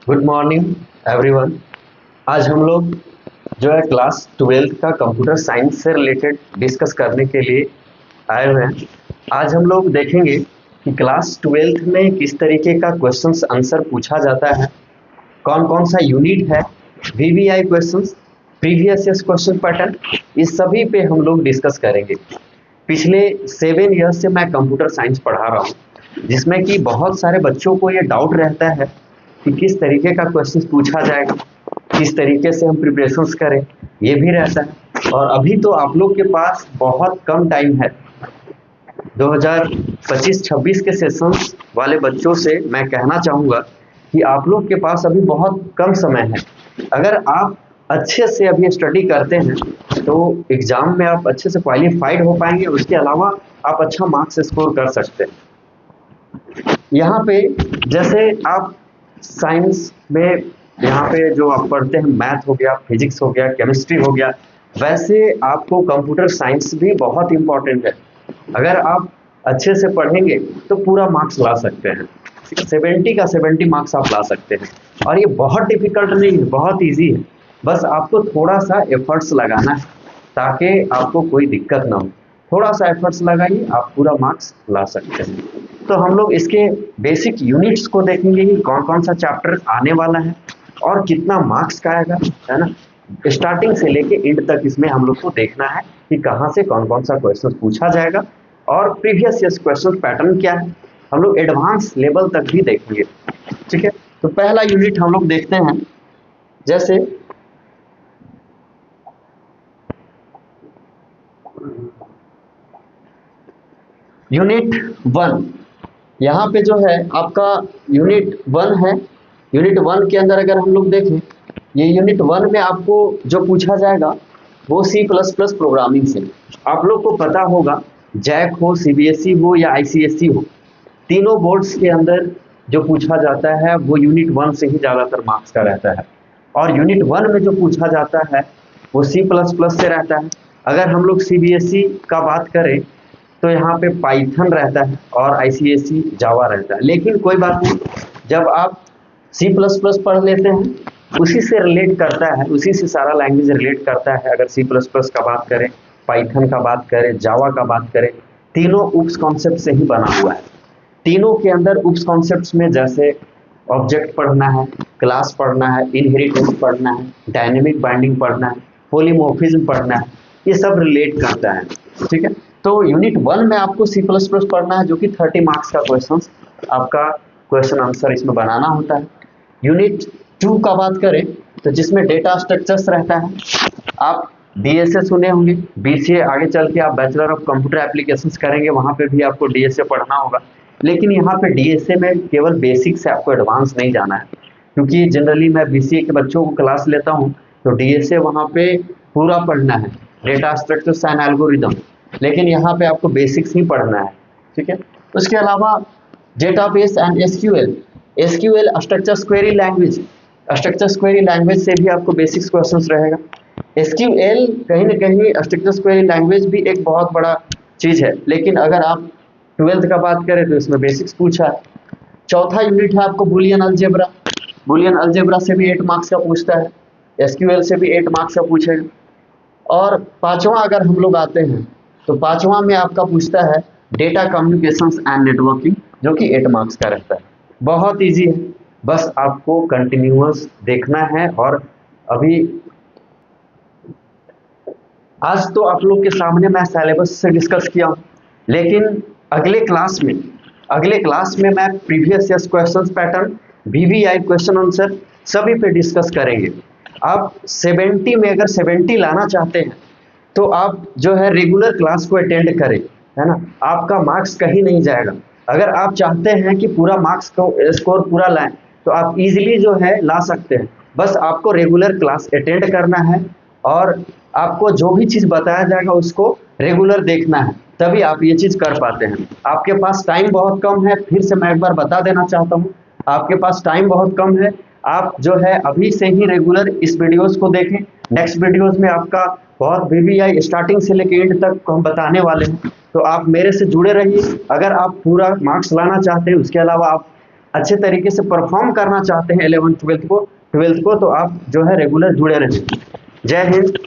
Good morning everyone. आज हम लोग जो है क्लास 12th का कंप्यूटर साइंस से रिलेटेड डिस्कस करने के लिए आए हुए हैं। आज हम लोग देखेंगे कि क्लास 12th में किस तरीके का क्वेश्चंस आंसर पूछा जाता है, कौन कौन सा यूनिट है, VVI questions, previous year question pattern, इस सभी पे हम लोग डिस्कस करेंगे। पिछले 7 ईयर्स से मैं कंप्यूटर साइंस पढ़ा रहा हूँ, जिसमें कि बहुत सारे बच्चों को ये डाउट रहता है कि किस तरीके का क्वेश्चन पूछा जाएगा, किस तरीके से हम प्रिपरेशंस करें, ये भी रहता है। और अभी तो आप लोग के पास बहुत कम टाइम है। 2025-26 के सेशंस वाले बच्चों से मैं कहना चाहूँगा कि आप लोग के पास अभी बहुत कम समय है। अगर आप अच्छे से अभी स्टडी करते हैं तो एग्जाम में आप अच्छे से क्वालिफाइड हो पाएंगे। उसके अलावा आप अच्छा मार्क्स स्कोर कर सकते हैं। यहाँ पे जैसे आप साइंस में यहाँ पे जो आप पढ़ते हैं, मैथ हो गया, फिजिक्स हो गया, केमिस्ट्री हो गया, वैसे आपको कंप्यूटर साइंस भी बहुत इंपॉर्टेंट है। अगर आप अच्छे से पढ़ेंगे तो पूरा मार्क्स ला सकते हैं, 70 का 70 मार्क्स आप ला सकते हैं। और ये बहुत डिफिकल्ट नहीं है, बहुत ईजी है। बस आपको थोड़ा सा एफर्ट्स लगाना है ताकि आपको कोई दिक्कत ना हो। थोड़ा सा एफर्ट्स लगाइए, आप पूरा मार्क्स ला सकते हैं। तो हम लोग इसके बेसिक यूनिट्स को देखेंगे कि कौन कौन सा चैप्टर आने वाला है और कितना मार्क्स का आएगा, है ना। स्टार्टिंग से लेके एंड तक इसमें हम लोग को देखना है कि कहाँ से कौन कौन सा क्वेश्चन पूछा जाएगा और प्रीवियस ईयर क्वेश्चन पैटर्न क्या है। हम लोग एडवांस लेवल तक भी देखेंगे, ठीक है। तो पहला यूनिट हम लोग देखते हैं, जैसे यूनिट 1। यहाँ पे जो है आपका यूनिट 1 है। यूनिट 1 के अंदर अगर हम लोग देखें, ये यूनिट 1 में आपको जो पूछा जाएगा वो C++ प्रोग्रामिंग से। आप लोग को पता होगा, जैक हो, सीबीएसई हो या आईसीएसई हो, तीनों बोर्ड्स के अंदर जो पूछा जाता है वो यूनिट 1 से ही ज़्यादातर मार्क्स का रहता है। और यूनिट 1 में जो पूछा जाता है वो C++ से रहता है। अगर हम लोग सीबीएसई का बात करें तो यहाँ पे पाइथन रहता है और आईसीएसई जावा रहता है। लेकिन कोई बात नहीं, जब आप C++ पढ़ लेते हैं उसी से रिलेट करता है, उसी से सारा लैंग्वेज रिलेट करता है। अगर C++ का बात करें, पाइथन का बात करें, जावा का बात करें, तीनों उप्स कॉन्सेप्ट से ही बना हुआ है। तीनों के अंदर उप्स कॉन्सेप्ट्स में जैसे ऑब्जेक्ट पढ़ना है, क्लास पढ़ना है, इनहेरिटेंस पढ़ना है, डायनेमिक बाइंडिंग पढ़ना है, पॉलीमॉर्फिज्म पढ़ना है, ये सब रिलेट करता है, ठीक है। तो यूनिट 1 में आपको C++ पढ़ना है, जो कि 30 मार्क्स का क्वेश्चन आपका क्वेश्चन आंसर इसमें बनाना होता है। यूनिट 2 का बात करें तो जिसमें डेटा स्ट्रक्चर्स रहता है। आप डीएसए सुने होंगे, बीसीए आगे चल के आप बैचलर ऑफ कंप्यूटर एप्लीकेशंस करेंगे, वहाँ पे भी आपको डीएसए पढ़ना होगा। लेकिन यहाँ पे डीएसए में केवल बेसिक से आपको एडवांस नहीं जाना है, क्योंकि जनरली मैं बीसीए के बच्चों को क्लास लेता हूँ तो डीएसए वहाँ पे पूरा पढ़ना है, डेटा स्ट्रक्चर्स एंड एल्गोरिदम। लेकिन यहाँ पे आपको बेसिक्स ही पढ़ना है, ठीक है। उसके अलावा database and SQL, SQL structure query language, structure query language से भी आपको बेसिक्स क्वेश्चंस रहेगा। एसक्यूएल कहीं ना कहीं स्ट्रक्चर क्वेरी लैंग्वेज भी एक बहुत बड़ा चीज़ है, लेकिन अगर आप 12th का बात करें तो इसमें बेसिक्स पूछा है। चौथा यूनिट है आपको बुलियन अलजेब्रा। बुलियन अलजेब्रा से भी 8 मार्क्स का पूछता है, एसक्यूएल से भी 8 मार्क्स का पूछेगा। और पांचवा अगर हम लोग आते हैं तो पांचवा में आपका पूछता है डेटा कम्युनिकेशंस एंड नेटवर्किंग, जो कि 8 मार्क्स का रहता है। बहुत इजी है, बस आपको कंटिन्यूअस देखना है। और अभी आज तो आप लोग के सामने मैं सिलेबस से डिस्कस किया हूँ, लेकिन अगले क्लास में मैं previous year questions pattern, VVI question answer सभी पे डिस्कस करेंगे। आप 70 में अगर 70 लाना चाहते हैं तो आप जो है रेगुलर क्लास को अटेंड करें, है ना। आपका मार्क्स कहीं नहीं जाएगा। अगर आप चाहते हैं कि पूरा मार्क्स को स्कोर पूरा लाएं तो आप इजीली जो है ला सकते हैं। बस आपको रेगुलर क्लास अटेंड करना है और आपको जो भी चीज़ बताया जाएगा उसको रेगुलर देखना है, तभी आप ये चीज़ कर पाते हैं। आपके पास टाइम बहुत कम है, फिर से मैं एक बार बता देना चाहता हूँ, आपके पास टाइम बहुत कम है। आप जो है अभी से ही रेगुलर इस वीडियोस को देखें। नेक्स्ट वीडियोस में आपका बहुत वीवीआई स्टार्टिंग से लेकर एंड तक हम बताने वाले हैं, तो आप मेरे से जुड़े रहिए। अगर आप पूरा मार्क्स लाना चाहते हैं, उसके अलावा आप अच्छे तरीके से परफॉर्म करना चाहते हैं 11th 12th को तो आप जो है रेगुलर जुड़े रहें। जय हिंद।